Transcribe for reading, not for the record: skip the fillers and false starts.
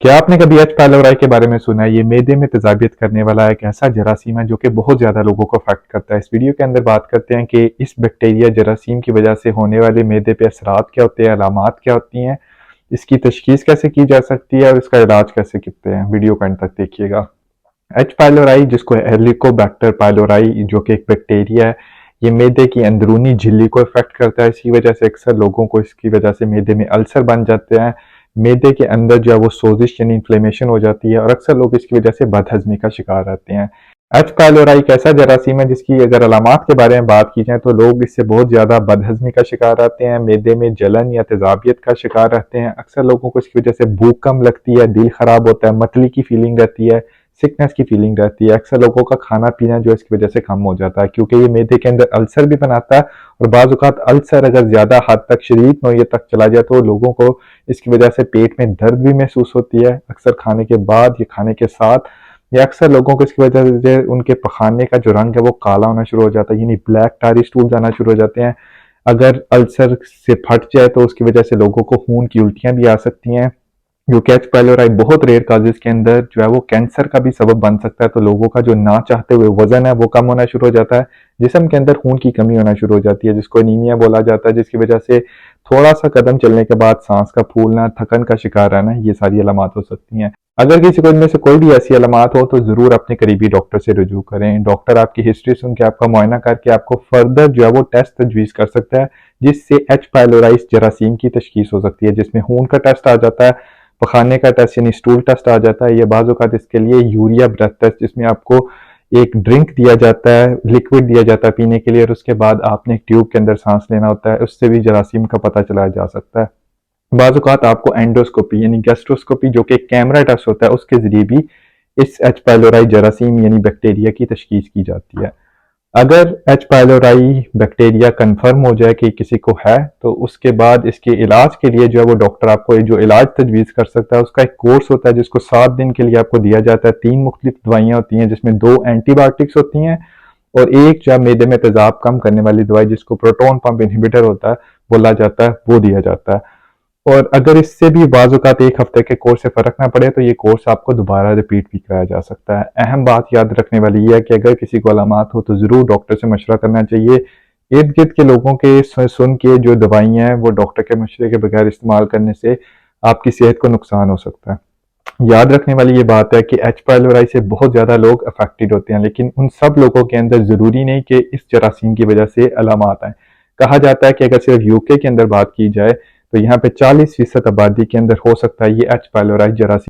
क्या आपने कभी एच पाइलोराई के बारे में सुना है? ये मैदे में तेजाबियत करने वाला एक ऐसा जरासीम है जो कि बहुत ज़्यादा लोगों को अफेक्ट करता है। इस वीडियो के अंदर बात करते हैं कि इस बैक्टीरिया जरासीम की वजह से होने वाले मैदे पे असरात क्या होते हैं, अलामात क्या होती हैं, इसकी तशखीस कैसे की जा सकती है और इसका इलाज कैसे करते हैं। वीडियो को अंत तक देखिएगा। एच पाइलोराई, जिसको हेलिकोबैक्टर पाइलोराई, जो कि एक बैक्टीरिया है, ये मैदे की अंदरूनी झिल्ली को इफेक्ट करता है। इसी वजह से अक्सर लोगों को इसकी वजह से मैदे में अल्सर बन जाते हैं। मैदे के अंदर जो है वो सोजिश यानी इन्फ्लेमेशन हो जाती है और अक्सर लोग इसकी वजह से बदहजमी का शिकार रहते हैं। एच पाइलोराई एक ऐसा जरासीम है जिसकी अगर अलामात के बारे में बात की जाए तो लोग इससे बहुत ज़्यादा बदहजमी का शिकार रहते हैं, मैदे में जलन या तेजाबियत का शिकार रहते हैं। अक्सर लोगों को इसकी वजह से भूख कम लगती है, दिल खराब होता है, मतली की फीलिंग रहती है, सिकनेस की फीलिंग रहती है। अक्सर लोगों का खाना पीना जो है इसकी वजह से कम हो जाता है क्योंकि ये मैदे के अंदर अल्सर भी बनाता है और बाज़ औक़ात अल्सर अगर ज़्यादा हद तक शदीद नौयत तक चला जाए तो लोगों को इसकी वजह से पेट में दर्द भी महसूस होती है, अक्सर खाने के बाद या खाने के साथ, या अक्सर लोगों को इसकी वजह से उनके पखाने का जो रंग है वो काला होना शुरू हो जाता है, यानी ब्लैक टारी स्टूल आना शुरू हो जाते हैं। अगर अल्सर से फट जाए तो उसकी वजह से लोगों को खून की उल्टियां भी आ सकती हैं। जो कि एच पाइलोराई बहुत रेयर काजेज के अंदर जो है वो कैंसर का भी सबब बन सकता है। तो लोगों का जो ना चाहते हुए वजन है वो कम होना शुरू हो जाता है, जिस्म के अंदर खून की कमी होना शुरू हो जाती है, जिसको एनीमिया बोला जाता है, जिसकी वजह से थोड़ा सा कदम चलने के बाद सांस का फूलना, थकन का शिकार रहना, ये सारी अलामात हो सकती हैं। अगर किसी को इनमें से कोई भी ऐसी अलामात हो तो जरूर अपने करीबी डॉक्टर से रुजू करें। डॉक्टर आपकी हिस्ट्री सुन के आपका मुआयना करके आपको फर्दर जो है वो टेस्ट तजवीज़ कर सकता है, जिससे एच पाइलोराई जरासीम की तशखीस हो सकती है, जिसमें खून का टेस्ट आ जाता है, पखाने का टेस्ट यानी स्टूल टेस्ट आ जाता है। ये बाज़ औक़ात इसके लिए यूरिया ब्रेथ टेस्ट, जिसमें आपको एक ड्रिंक दिया जाता है, लिक्विड दिया जाता है पीने के लिए और उसके बाद आपने एक ट्यूब के अंदर सांस लेना होता है, उससे भी जरासीम का पता चलाया जा सकता है। बाज़ औक़ात आपको एंडोस्कोपी यानी गैस्ट्रोस्कोपी, जो कि एक कैमरा टेस्ट होता है, उसके ज़रिए भी इस एच पाइलोराई जरासीम यानी बैक्टीरिया की तशखीस की जाती है। अगर एच पाइलोराई बैक्टीरिया कन्फर्म हो जाए कि किसी को है तो उसके बाद इसके इलाज के लिए जो है वो डॉक्टर आपको जो इलाज तजवीज़ कर सकता है, उसका एक कोर्स होता है जिसको 7 दिन के लिए आपको दिया जाता है। 3 मुख्तलिफ दवाइयाँ होती हैं जिसमें 2 एंटीबायोटिक्स होती हैं और एक जो है मैदे में तेजाब कम करने वाली दवाई, जिसको प्रोटॉन पंप इनहिबिटर होता है बोला जाता है, वो दिया जाता है। और अगर इससे भी बाज़ औक़ात 1 हफ्ते के कोर्स से फ़र्क ना पड़े तो ये कोर्स आपको दोबारा रिपीट भी कराया जा सकता है। अहम बात याद रखने वाली ये है कि अगर किसी को अलामात हो तो ज़रूर डॉक्टर से मशवरा करना चाहिए। इर्द-गिर्द के लोगों के सुन के जो दवाइयाँ हैं वो डॉक्टर के मशवरे के बगैर इस्तेमाल करने से आपकी सेहत को नुकसान हो सकता है। याद रखने वाली ये बात है कि एच पाइलोराई से बहुत ज़्यादा लोग अफेक्टेड होते हैं, लेकिन उन सब लोगों के अंदर ज़रूरी नहीं कि इस जरासीम की वजह से अलामात आएँ। कहा जाता है कि अगर सिर्फ यूके के अंदर बात की जाए तो यहाँ पे 40% आबादी के अंदर हो सकता है ये एच पाइलोराई जरासीम